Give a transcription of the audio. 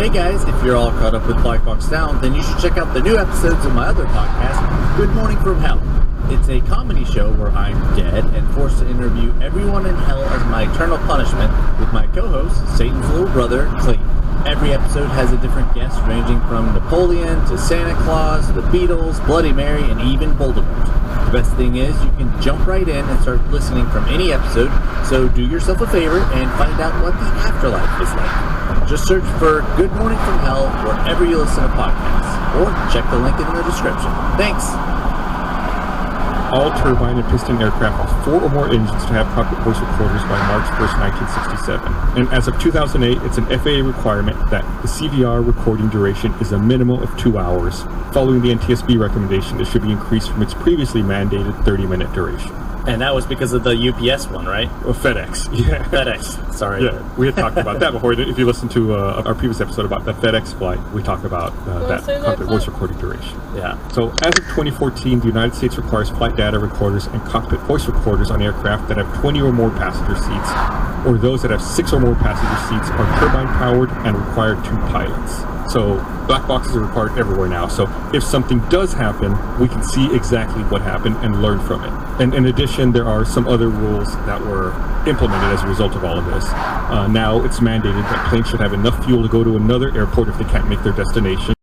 Hey guys, if you're all caught up with Black Box Down, then you should check out the new episodes of my other podcast, Good Morning from Hell. It's a comedy show where I'm dead and forced to interview everyone in hell as my eternal punishment with my co-host, Satan's little brother, Clayton. Every episode has a different guest ranging from Napoleon to Santa Claus, the Beatles, Bloody Mary, and even Voldemort. The best thing is you can jump right in and start listening from any episode, so do yourself a favor and find out what the afterlife is like. Just search for Good Morning from Hell wherever you listen to podcasts, or check the link in the description. Thanks! All turbine and piston aircraft with 4 or more engines to have cockpit voice recorders by March 1st, 1967. And as of 2008, it's an FAA requirement that the CVR recording duration is a minimum of 2 hours. Following the NTSB recommendation, it should be increased from its previously mandated 30-minute duration. And that was because of the UPS one, right? FedEx, yeah. FedEx, sorry. Yeah, we had talked about that before. If you listen to our previous episode about the FedEx flight, we talked about that cockpit voice recording duration. Yeah. So as of 2014, the United States requires flight data recorders and cockpit voice recorders on aircraft that have 20 or more passenger seats, or those that have 6 or more passenger seats are turbine powered and require 2 pilots. So black boxes are required everywhere now. So if something does happen, we can see exactly what happened and learn from it. And in addition, there are some other rules that were implemented as a result of all of this. Now it's mandated that planes should have enough fuel to go to another airport if they can't make their destination.